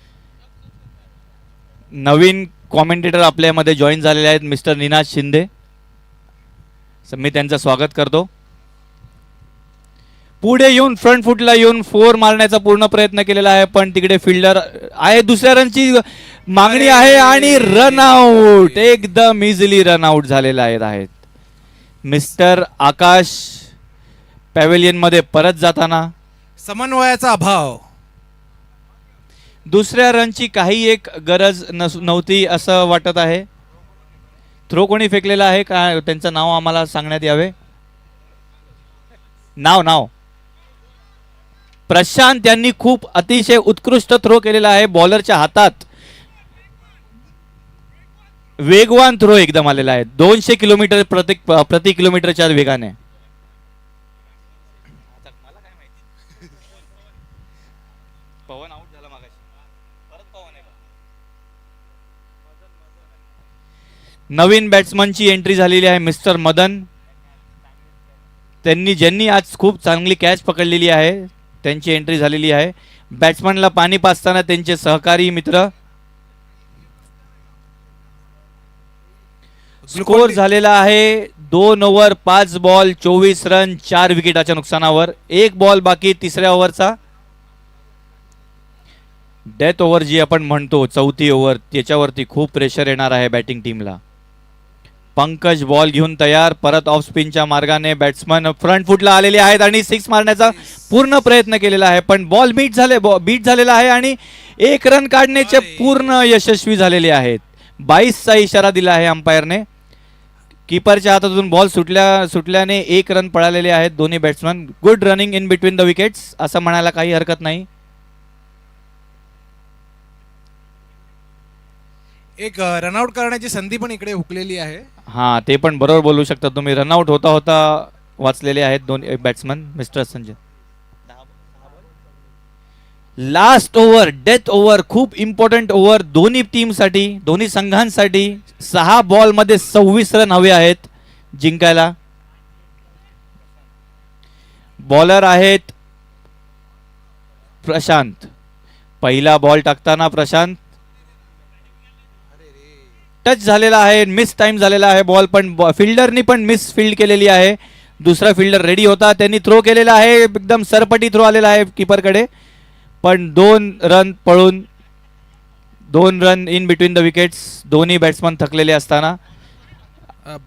Speaker 2: नवीन कॉमेंटेटर आपल्यामध्ये जॉईन झालेले आहेत मिस्टर निनाद शिंदे. मी त्यांचं स्वागत करतो. पुढे येऊन फ्रंट फुटला येऊन 4 मारण्याचा पूर्ण प्रयत्न केलेला आहे पण तिकडे फिल्डर आहे. दुसऱ्या रनची मागणी आहे आणि रन आउट, एकदम इझिली रन आउट झालेला आहेत. मिस्टर आकाश पॅव्हेलियन मध्ये परत जाताना
Speaker 7: समन्वयाचा अभाव.
Speaker 2: दुसऱ्या रनची काही एक गरज नव्हती असं वाटत आहे. थ्रो कोणी फेकलेला आहे का? त्यांचं नाव आम्हाला सांगण्यात यावे. नाव प्रशांत यांनी खूप अतिशय उत्कृष्ट थ्रो केलेला आहे. बॉलरच्या हातात वेगवान थ्रो एकदम आलेला आहे, 200 किलोमीटर प्रति किलोमीटरच्या वेगाने. पवन आउट झाला मागाशी, परत पवन आहे. नवीन बॅट्समनची एंट्री झालेली आहे मिस्टर मदन. ज्यांनी आज खूप चांगली कॅच पकडलेली आहे त्यांची एंट्री झालेली आहे. बॅट्समनला पाणी पाजताना त्यांचे सहकारी मित्र. स्कोर झालेला आहे 2 ओव्हर 5 बॉल 24 रन 4 विकेटाच्या नुकसानावर. 1 बॉल बाकी तिसऱ्या ओव्हरचा. डेथ ओव्हर जी आपण म्हणतो, 4थी ओव्हर, त्याच्यावरती खूप प्रेशर येणार आहे बॅटिंग टीमला. पंकज बॉल घेऊन तयार. परत ऑफ स्पिनच्या मार्गाने बॅट्समन फ्रंट फुटला आलेले आहेत आणि 6 मारण्याचा पूर्ण प्रयत्न केलेला आहे पण बॉल बीट झालेला आहे आणि 1 रन काढण्याचे पूर्ण यशस्वी झालेले आहेत. 22चा इशारा दिला आहे अंपायरने. कीपरच्या हातातून बॉल सुटल्याने 1 रन पळालेले आहेत दोन्ही batsman. Good running in between the wickets असं म्हणायला काही हरकत नाही.
Speaker 7: एक रनआउट करण्याची संधी पण इकडे हुकलेली आहे.
Speaker 2: हां, ते पण बरोबर बोलू शकता तुम्ही. रनआउट होता होता वाचलेले आहेत दोन batsman mister Sanjay. Last over, death over, खूप इम्पॉर्टंट ओव्हर दोन्ही टीमसाठी, दोन्ही संघांसाठी. 6 बॉलमध्ये 26 रन हवे आहेत जिंकायला. बॉलर आहेत प्रशांत. पहिला बॉल टाकताना प्रशांत टच झालेला आहे, मिस टाइम झालेला आहे बॉल, पण फिल्डरनी पण मिस फील्ड केलेली आहे. दुसरा फिल्डर रेडी होता, त्यांनी थ्रो केलेला आहे, एकदम सरपटी थ्रो आलेला आहे कीपरकडे, पण 2 रन पळून 2 run in between the wickets. दोन्ही बॅट्समन थकलेले असताना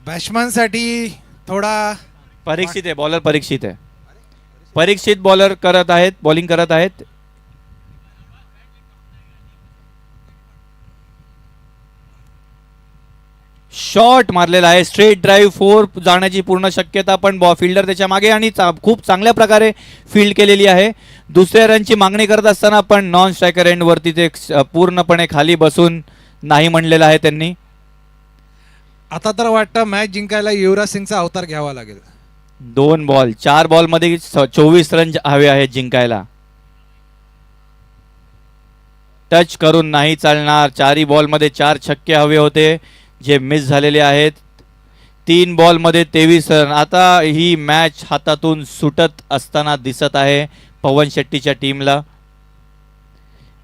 Speaker 7: बॅट्समॅनसाठी थोडा
Speaker 2: परीक्षित आहे, बॉलर परीक्षित आहे. परीक्षित बॉलर करत आहेत, बॉलिंग करत आहेत. शॉट मारलेला आहे, स्ट्रेट ड्राईव्ह 4 जाण्याची पूर्ण शक्यता, पण फिल्डर त्याच्या मागे आणि खूप चांगल्या प्रकारे फील्ड केलेली आहे. दुसऱ्या रनची मागणी करत असताना पण नॉन स्ट्रायकर एंड वरती ते पूर्णपणे खाली बसून नाही म्हणलेलं आहे त्यांनी.
Speaker 7: आता तर वाटतं मॅच जिंकायला युवराज सिंगचा अवतार घ्यावा लागेल.
Speaker 2: 2 बॉल, 4 बॉल मध्ये 24 रन हवे आहेत जिंकायला. टच करून नाही चालणार. 4 बॉल मध्ये 4 छक्के हवे होते जे मिस झालेले आहेत. 3 बॉल मध्ये 23 रन. आता ही मॅच हातातून सुटत असताना दिसत आहे पवन शेट्टीच्या टीमला.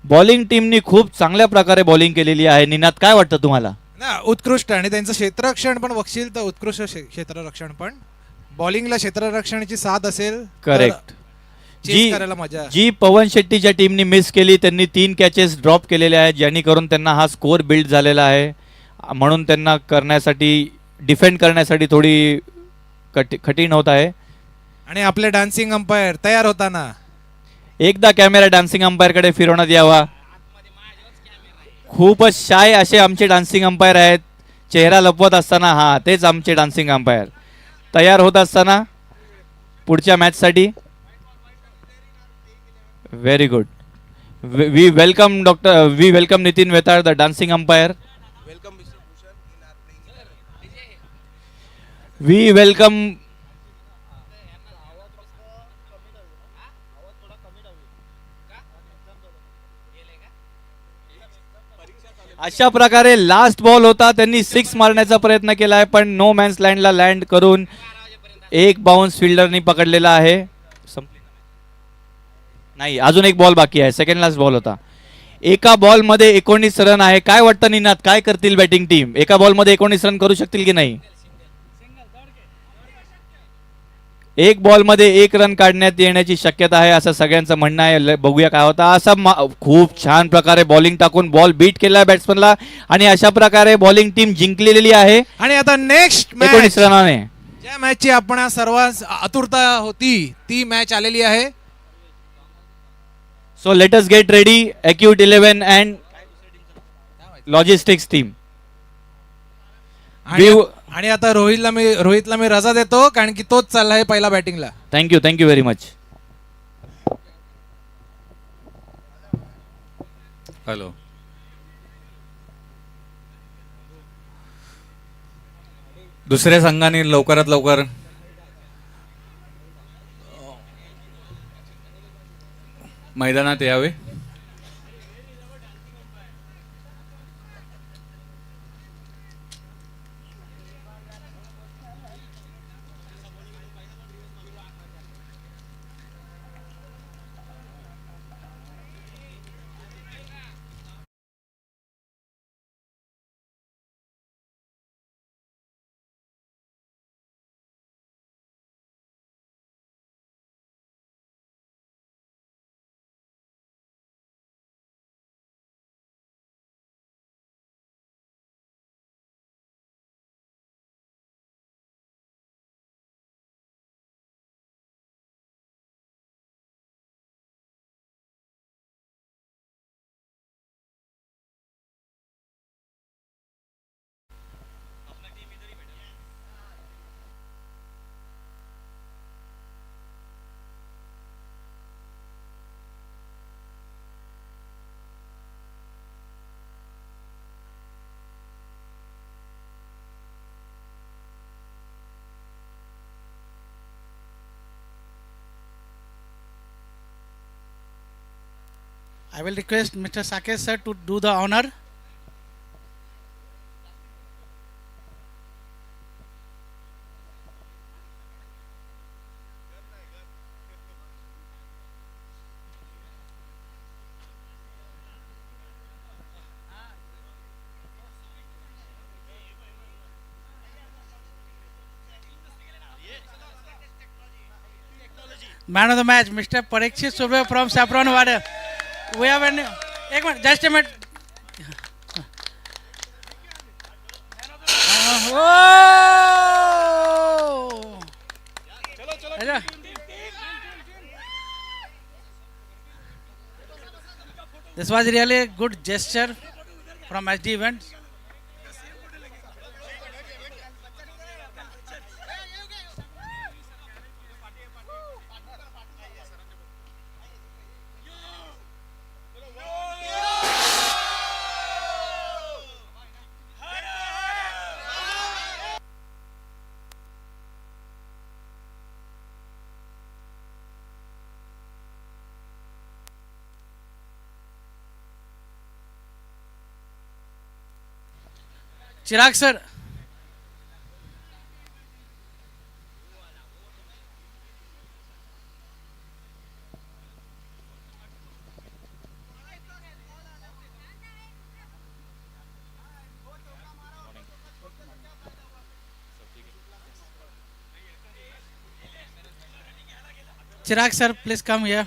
Speaker 2: बॉलिंग टीमनी खूप चांगल्या प्रकारे बॉलिंग केलेली आहे. निनाद, काय वाटतं तुम्हाला?
Speaker 7: ना उत्कृष्ट, आणि त्यांचं क्षेत्ररक्षण पण बघशील तर उत्कृष्ट क्षेत्ररक्षण पण. बॉलिंगला क्षेत्ररक्षणाची साथ असेल
Speaker 2: करेक्ट.
Speaker 7: चेस करायला मजा.
Speaker 2: जी पवन शेट्टीच्या टीमनी मिस केली, त्यांनी 3 कॅचेस ड्रॉप केलेले आहेत, जेणेकरून त्यांना हा स्कोर बिल्ड झालेला आहे. म्हणून त्यांना डिफेंड करण्यासाठी थोडी कठीण होत आहे.
Speaker 7: आणि आपले डान्सिंग अंपायर तयार होताना
Speaker 2: एकदा कॅमेरा डान्सिंग अंपायर कडे फिरवण्यात यावा. खूपच शाय असे आमचे डान्सिंग अंपायर आहेत. चेहरा लपवत असताना, हा तेच आमचे डान्सिंग अंपायर तयार होत असताना पुढच्या मॅचसाठी. Very good. We welcome Nitin Vetal, the dancing umpire. We welcome. अशा प्रकारे लास्ट बॉल होता, त्यांनी 6 मारण्याचा प्रयत्न केला आहे, पण नो मॅन्स लँडला लँड करून एक बाउन्स फिल्डरनी पकडलेला आहे. नाही, अजून एक बॉल बाकी आहे. सेकंड लास्ट बॉल होता. एका बॉल मध्ये 19 रन आहे. काय वाटतं निनाद, काय करतील बॅटिंग टीम? एका बॉल मध्ये 19 रन करू शकतील की नाही? एक बॉल मध्ये 1 रन काढण्यात येण्याची शक्यता आहे असं सगळ्यांचं म्हणणं आहे. बघूया काय होतं. असं खूप छान प्रकारे बॉलिंग टाकून बॉल बीट केला बॅट्समनला, आणि अशा प्रकारे बॉलिंग टीम जिंकलेली आहे
Speaker 7: आणि आता नेक्स्ट
Speaker 2: 19 रनाने.
Speaker 7: ज्या मॅचची आपण सर्वांस आतुरता होती ती मॅच आलेली आहे.
Speaker 2: So let us get ready. Acute 11 and logistics team.
Speaker 7: आणि आता रोहितला मी रजा देतो, कारण की तोच चालला आहे पहिला बॅटिंगला.
Speaker 2: Thank you very much.
Speaker 5: हॅलो. दुसऱ्या संघाने लवकरात लवकर मैदानात यावे.
Speaker 3: I will request Mr. Sakesh sir to do the honor. Man of the match, Mr. Parikshit Surve from Saffron Water. We have an एक minute, just a minute. Oh! अच्छा. This was really a good gesture from HD Events. Chirag sir. Chirag sir, please come here.